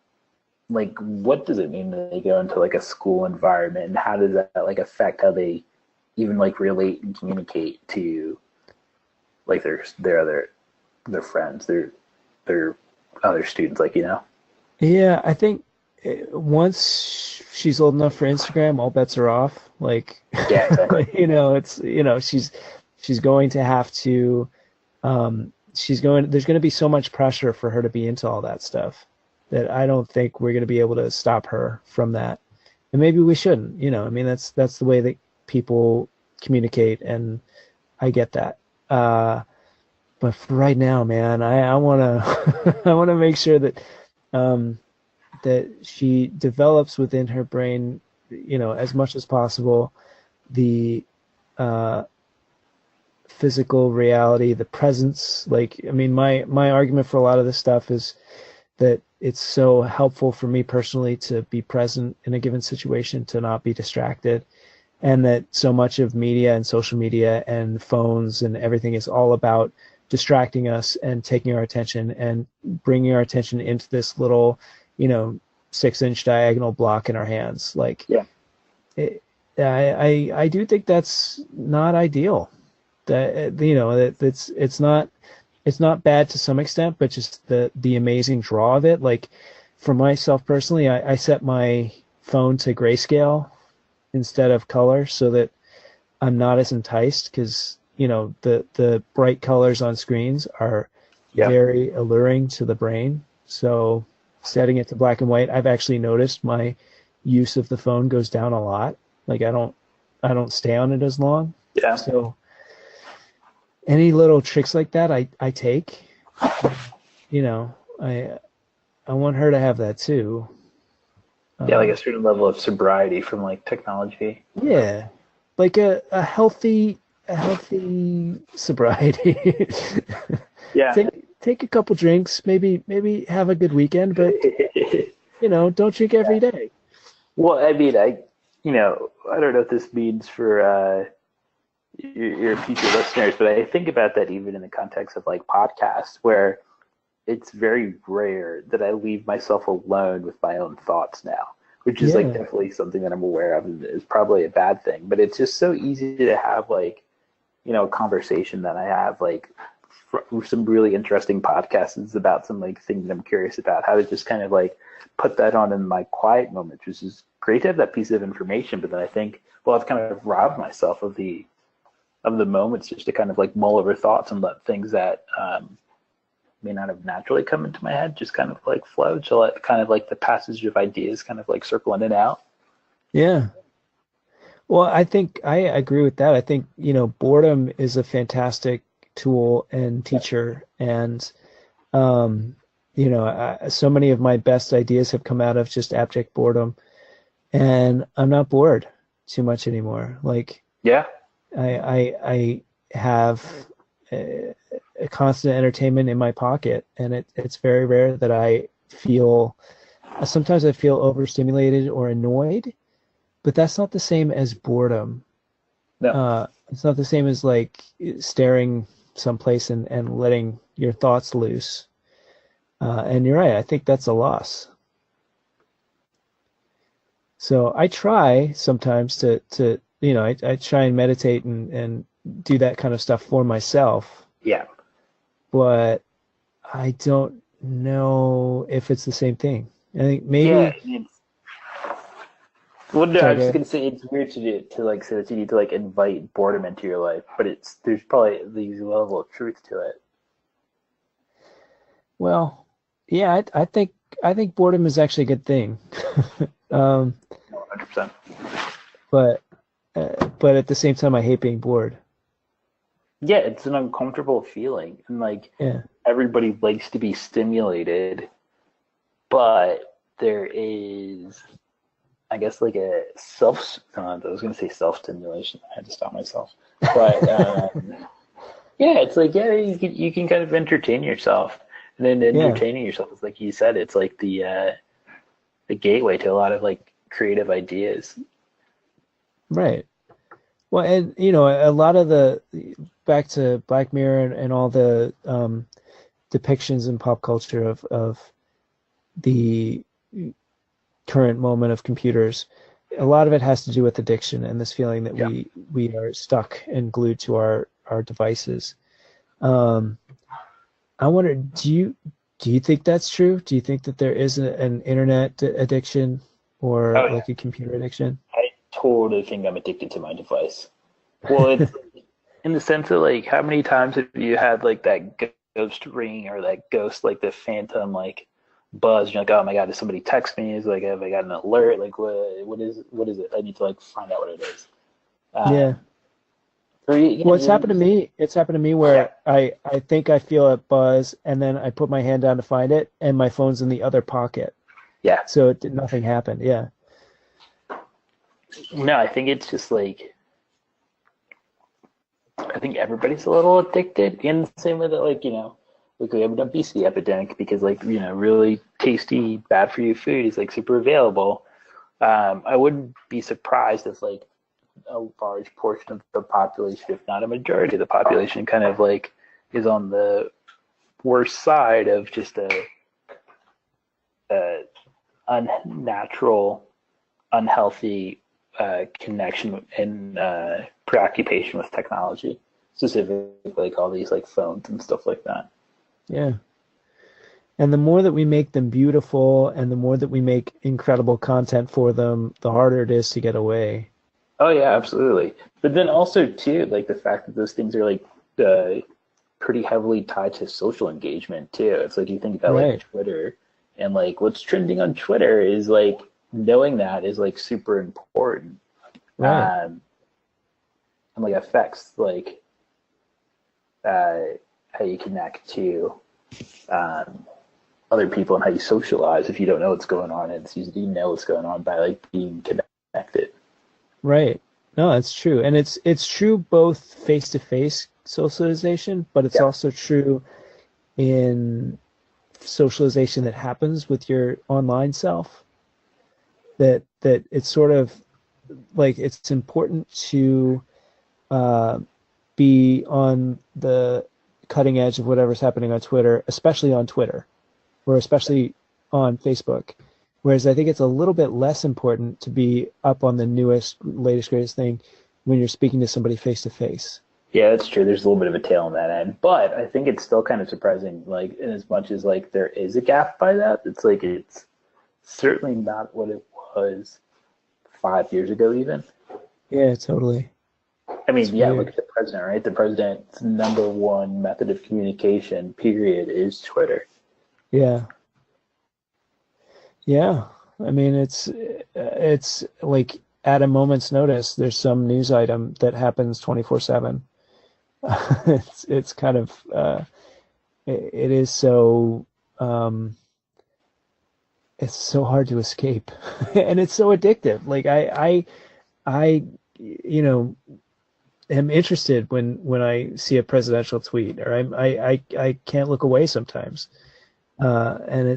like what does it mean when they go into like a school environment, and how does that like affect how they even like relate and communicate to like their friends, their other students, like Yeah, I think once she's old enough for Instagram, all bets are off. Like, Yeah, exactly. it's she's going to have to there's going to be so much pressure for her to be into all that stuff that I don't think we're going to be able to stop her from that. And maybe we shouldn't, I mean, that's the way that people communicate, and I get that. But for right now, man, I want to I want to make sure um, that she develops within her brain, as much as possible, the uh, physical reality, the presence. Like, I mean, my argument for a lot of this stuff is that it's so helpful for me personally to be present in a given situation, to not be distracted, and that so much of media and social media and phones and everything is all about distracting us and taking our attention and bringing our attention into this little, 6-inch diagonal block in our hands. Like, Yeah. I do think that's not ideal. That it's not bad to some extent, but just the amazing draw of it. Like for myself personally, I set my phone to grayscale instead of color so that I'm not as enticed, because the bright colors on screens are Yeah. very alluring to the brain. So setting it to black and white, I've actually noticed my use of the phone goes down a lot. Like I don't stay on it as long. Yeah. So any little tricks like that, I take. You know, I want her to have that too. Yeah, like Um, a certain level of sobriety from like technology. yeah, like a healthy sobriety. Yeah. Take a couple drinks, maybe have a good weekend, but don't drink every day. Well, I mean, I don't know what this means for your future listeners, but I think about that even in the context of like podcasts, where it's very rare that I leave myself alone with my own thoughts now, which is like Yeah, definitely something that I'm aware of and is probably a bad thing. But it's just so easy to have like, a conversation that I have like some really interesting podcasts about some like things I'm curious about, how to just kind of like put that on in my quiet moments, which is great to have that piece of information, but then I think, well, I've kind of robbed myself of the moments just to kind of like mull over thoughts and let things that may not have naturally come into my head just kind of like flow, to let kind of like the passage of ideas kind of like circle in and out. Yeah. Well, I think I agree with that. I think, boredom is a fantastic tool and teacher. And, so many of my best ideas have come out of just abject boredom. And I'm not bored too much anymore. Like, Yeah. I have a constant entertainment in my pocket, and it's very rare that sometimes I feel overstimulated or annoyed, but that's not the same as boredom. No. It's not the same as like staring someplace and letting your thoughts loose. And you're right, I think that's a loss. So I try sometimes to I try and meditate and do that kind of stuff for myself, Yeah. but I don't know if it's the same thing. I think Yeah. maybe. Well, no, I Sorry, was just gonna say it's weird to like say that you need to like invite boredom into your life, but there's probably the level of truth to it. well, yeah, I think boredom is actually a good thing. um, 100%. but but at the same time, I hate being bored. Yeah, it's an uncomfortable feeling, and like Yeah, everybody likes to be stimulated, but there is, I guess, like a I was going to say self-stimulation. I had to stop myself. But yeah, it's like, yeah, you can kind of entertain yourself. And then yeah, entertaining yourself is, like you said, it's like the gateway to a lot of like creative ideas. right. Well, and a lot of the back to Black Mirror and all the depictions in pop culture of the current moment of computers, a lot of it has to do with addiction and this feeling that Yeah. we are stuck and glued to our devices. Um, I wonder, do you think that's true? Do you think that there is an internet addiction or Oh yeah. like a computer addiction? I totally think I'm addicted to my device. Well, it's in the sense of like, how many times have you had like that ghost ring or that ghost, like the phantom, like buzz? You're like, oh my God, did somebody text me? Is like, have I got an alert? Like, what is it? I need to like find out what it is. Yeah. Um, or, yeah, Well, it's happened to me. It's happened to me yeah, where I think I feel a buzz and then I put my hand down to find it and my phone's in the other pocket. yeah. So nothing happened. Yeah. No, I think it's just like, I think everybody's a little addicted in the same way that like we have an obesity epidemic because like, really tasty, bad for you food is like super available. I wouldn't be surprised if like a large portion of the population, if not a majority of the population, kind of like is on the worst side of just a unnatural, unhealthy connection and preoccupation with technology, specifically like all these like phones and stuff like that. Yeah. And the more that we make them beautiful and the more that we make incredible content for them, the harder it is to get away. Oh yeah, absolutely. But then also too, like the fact that those things are like pretty heavily tied to social engagement too. It's like you think about like Right. Twitter and like what's trending on Twitter is like knowing that is like super important. Right. Um, and like affects like uh, how you connect to um, other people and how you socialize if you don't know what's going on. It's easy to know what's going on by like being connected. Right. No, it's true. And it's true both face-to-face socialization, but it's Yeah. also true in socialization that happens with your online self. That it's sort of like it's important to uh, be on the cutting edge of whatever's happening on Twitter, especially on Twitter or especially on Facebook. Whereas I think it's a little bit less important to be up on the newest, latest, greatest thing when you're speaking to somebody face to face. Yeah, that's true. There's a little bit of a tail on that end, but I think it's still kind of surprising. Like, in as much as like there is a gap by that, it's like it's certainly not what it was 5 years ago even. Yeah, totally. I It's mean, yeah, look weird. at the president, right? The president's number one method of communication, period, is Twitter. Yeah. Yeah. I mean, it's like at a moment's notice, there's some news item that happens 24/7. It's kind of it is so it's so hard to escape, and it's so addictive. Like I you know am interested when I see a presidential tweet, or I can't look away sometimes. And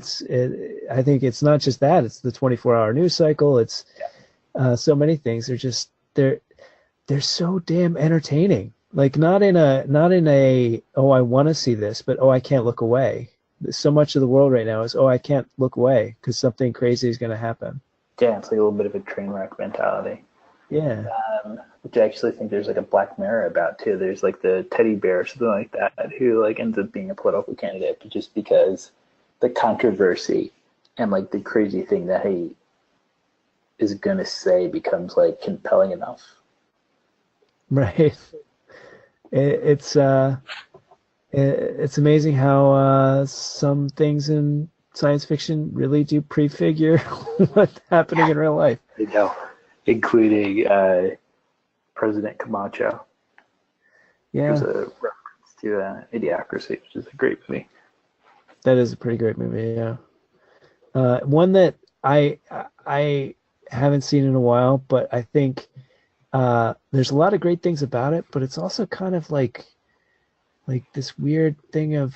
I think it's not just that; it's the 24-hour news cycle. It's so many things. They're so damn entertaining. Like not in a oh I want to see this, but oh I can't look away. So much of the world right now is oh I can't look away because something crazy is going to happen. Yeah, it's like a little bit of a train wreck mentality. Yeah. Which I actually think there's like a Black Mirror about too. There's like the teddy bear or something like that who like ends up being a political candidate, but just because the controversy and like the crazy thing that he is gonna say becomes like compelling enough. Right. It's it's amazing how some things in science fiction really do prefigure what's happening in real life. You know, including President Camacho. There's Yeah, a reference to Idiocracy, which is a great movie. that is a pretty great movie. Yeah, one that I haven't seen in a while, but I think there's a lot of great things about it. But it's also kind of like this weird thing of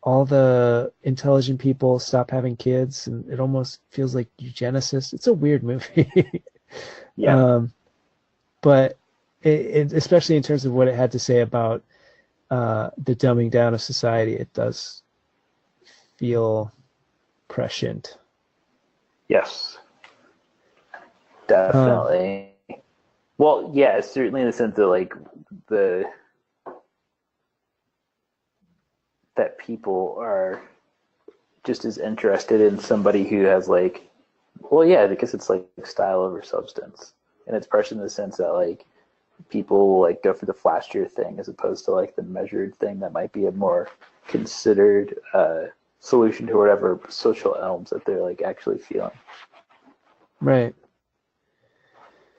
all the intelligent people stop having kids, and it almost feels like eugenicist. It's a weird movie. Yeah. um, but especially in terms of what it had to say about the dumbing down of society, it does feel prescient. Yes. Um, Definitely. Well, yeah, certainly in the sense that like the that people are just as interested in somebody who has like, well, yeah, because it's like style over substance, and it's pressure in the sense that like people will like go for the flashier thing as opposed to like the measured thing that might be a more considered solution to whatever social ilms that they're like actually feeling. right.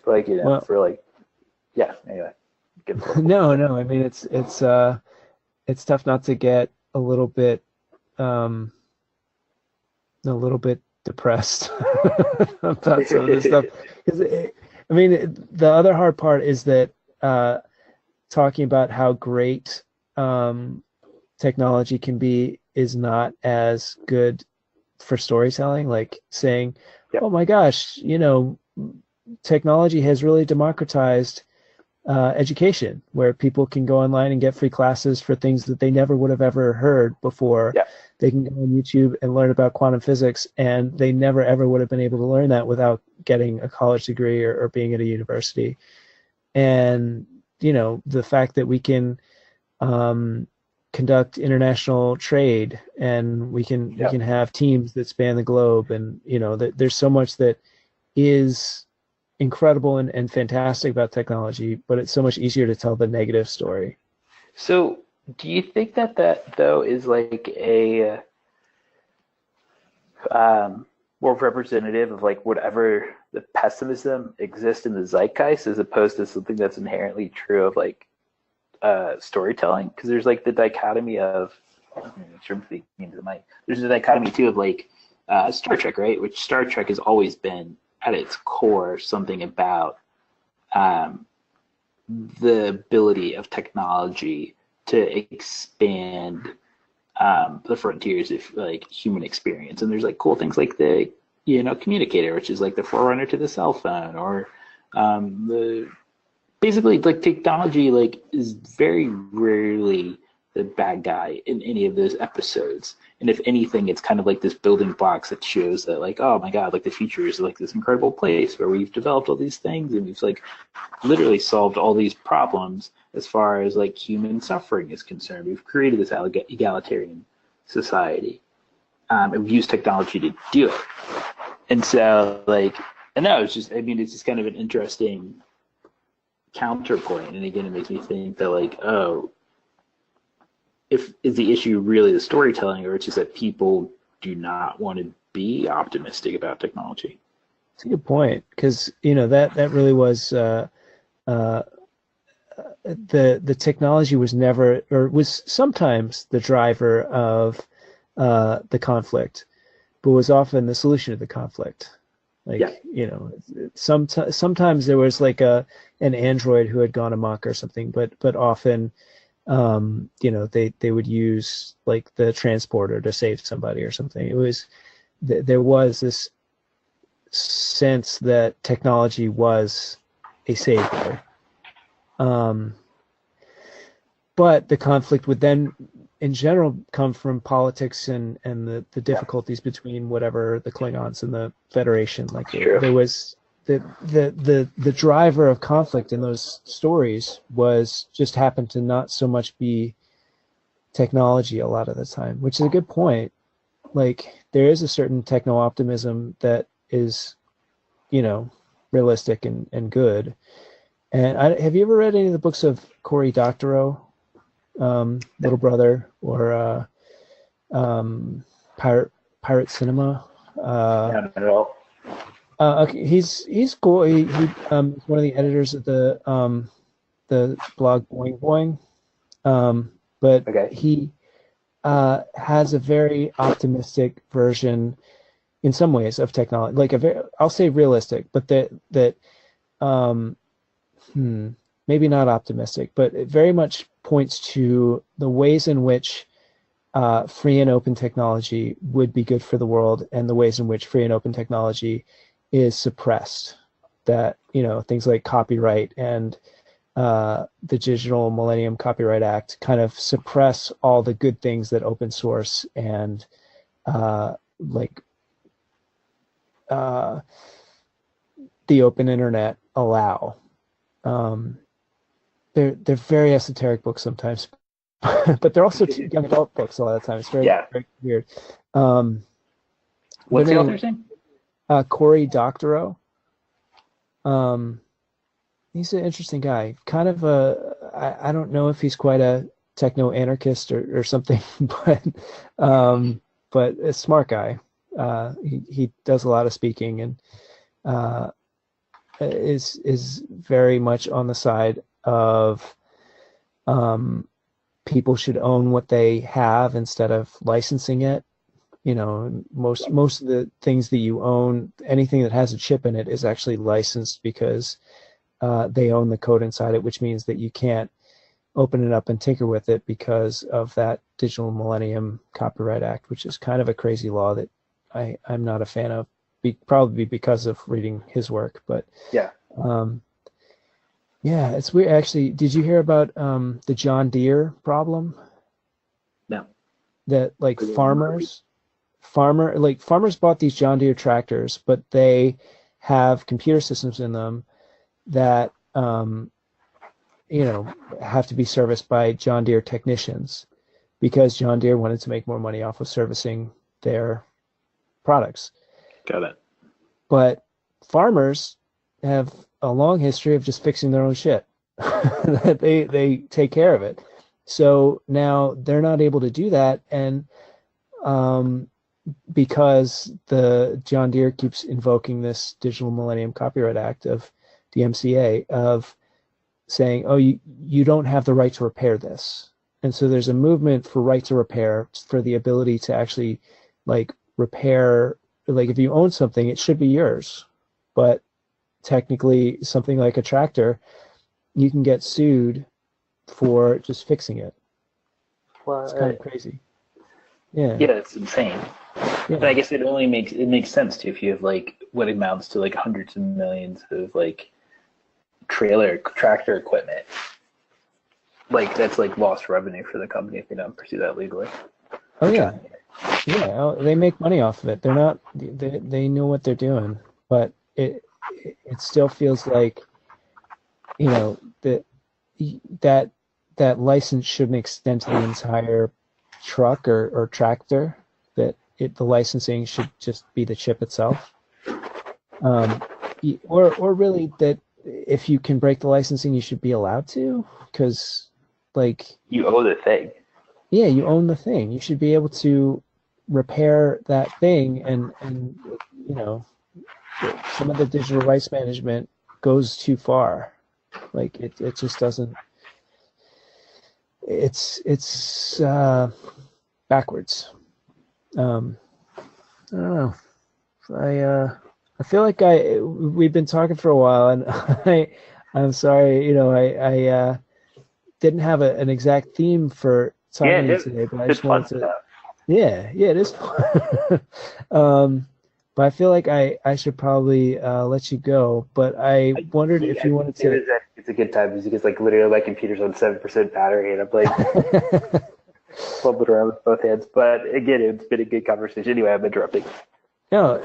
Like Well, for like yeah. Anyway, get political. no. I mean, it's tough not to get um, a little bit depressed about some of this stuff. Because I mean, the other hard part is that talking about how great technology can be is not as good for storytelling. Like saying, Yeah. "Oh my gosh, technology has really democratized education, where people can go online and get free classes for things that they never would have ever heard before. Yeah. They can go on YouTube and learn about quantum physics, and they never ever would have been able to learn that without getting a college degree or being at a university. And the fact that we can conduct international trade, and we Yeah. can have teams that span the globe, and there's so much that is incredible and fantastic about technology, but it's so much easier to tell the negative story. So, do you think that though is like a more representative of like whatever the pessimism exists in the zeitgeist, as opposed to something that's inherently true of like storytelling? Because there's like the dichotomy of, there's a dichotomy too of like Star Trek, right? Which Star Trek has always been at its core something about the ability of technology to expand the frontiers of like human experience. And there's like cool things like the communicator, which is like the forerunner to the cell phone, or the basically like technology like is very rarely the bad guy in any of those episodes. And if anything, it's kind of like this building blocks that shows that like, oh my God, like the future is like this incredible place where we've developed all these things and we've like literally solved all these problems as far as like human suffering is concerned. We've created this egalitarian society. And we've used technology to do it. And so like, and no, it's just, I mean, it's just kind of an interesting counterpoint. And again, it makes me think that like, oh, if is the issue really the storytelling, or it's just that people do not want to be optimistic about technology? It's a good point, because that really was uh, the technology was never, or was sometimes, the driver of the conflict, but was often the solution to the conflict. Like, Yeah, sometimes there was like an android who had gone amok or something, but often, they would use like the transporter to save somebody or something. It was there was this sense that technology was a savior. Um, but the conflict would then, in general, come from politics and the difficulties between whatever the Klingons and the Federation. Like, it's true. there was the driver of conflict in those stories was just happened to not so much be technology a lot of the time, which is a good point. Like, there is a certain techno optimism that is, realistic and good. And have you ever read any of the books of Cory Doctorow, Little Brother, or Pirate Cinema? Not at all. Okay, he's cool. He's one of the editors of the blog Boing Boing. But Okay. he has a very optimistic version, in some ways, of technology. Like, I'll say realistic, but that um, maybe not optimistic, but it very much points to the ways in which free and open technology would be good for the world, and the ways in which free and open technology is suppressed. That, things like copyright and the Digital Millennium Copyright Act kind of suppress all the good things that open source and like the open internet allow. They're very esoteric books sometimes, but they're also young adult books a lot of the time. It's very, Yeah. very weird. But What's the anyway, author's name? Cory Doctorow. He's an interesting guy. Kind of I don't know if he's quite a techno anarchist or something, but a smart guy. He does a lot of speaking, and is very much on the side of people should own what they have instead of licensing it. Most of the things that you own, anything that has a chip in it, is actually licensed because they own the code inside it, which means that you can't open it up and tinker with it because of that Digital Millennium Copyright Act, which is kind of a crazy law that I'm not a fan of, probably because of reading his work. But Yeah. yeah, it's weird. Actually, did you hear about the John Deere problem? No. That like farmers bought these John Deere tractors, but they have computer systems in them that have to be serviced by John Deere technicians, because John Deere wanted to make more money off of servicing their products. Got it. But farmers have a long history of just fixing their own shit. They take care of it. So now they're not able to do that, and because the John Deere keeps invoking this Digital Millennium Copyright Act of DMCA, of saying, oh, you don't have the right to repair this. And so there's a movement for right to repair, for the ability to actually like repair. Like, if you own something, it should be yours. But technically, something like a tractor, you can get sued for just fixing it. It's kind of crazy. Yeah. Yeah, it's insane. Yeah. But I guess it makes sense too if you have like what amounts to like hundreds of millions of like tractor equipment. Like, that's like lost revenue for the company if they don't pursue that legally. Oh yeah. Yeah, they make money off of it. They're not. They know what they're doing, but it still feels like, that license shouldn't extend to the entire truck or tractor. That the licensing should just be the chip itself. Or really that if you can break the licensing, you should be allowed to, because like You owe the thing. yeah, you own the thing. You should be able to repair that thing, and you know, some of the digital rights management goes too far. Like it just doesn't. It's backwards. I don't know. I feel like we've been talking for a while, and I'm sorry. I didn't have an exact theme for talking to you today, but I just wanted to. Stuff. Yeah, it is fun. But I feel like I should probably let you go. But I wondered if you wanted to. It's a good time because like literally my computer's on 7% battery and I'm like fumbling around with both hands. But again, it's been a good conversation. Anyway, I'm interrupting. No,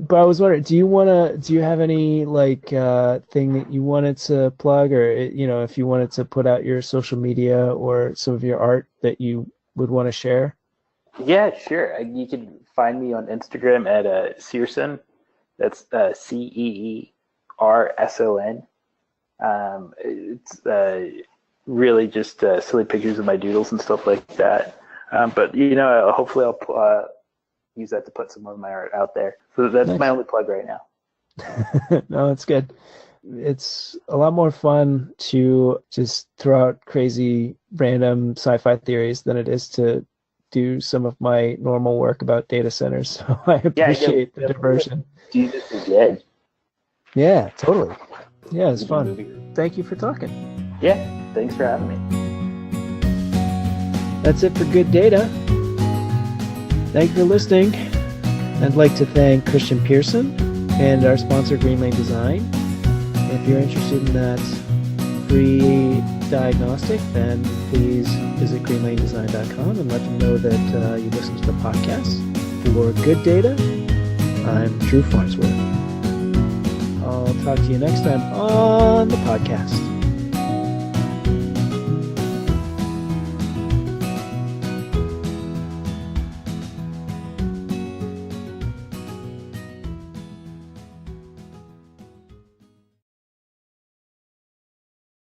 but I was wondering, do you have any like thing that you wanted to plug, or if you wanted to put out your social media or some of your art that you would want to share? Yeah, sure. You can find me on Instagram at Pearson. That's CEERSON. It's really just silly pictures of my doodles and stuff like that. But hopefully I'll use that to put some of my art out there. So that's Nice. my only plug right now. No, it's good. It's a lot more fun to just throw out crazy random sci-fi theories than it is to do some of my normal work about data centers. So I appreciate the diversion. Do this again. Yeah, totally. Yeah, it's fun. Thank you for talking. Yeah, thanks for having me. That's it for Good Data. Thank you for listening. I'd like to thank Christian Pearson and our sponsor, Green Lane Design. If you're interested in that free diagnostic, then please visit greenlanedesign.com and let them know that you listen to the podcast. For Good Data, I'm Drew Farnsworth. I'll talk to you next time on the podcast.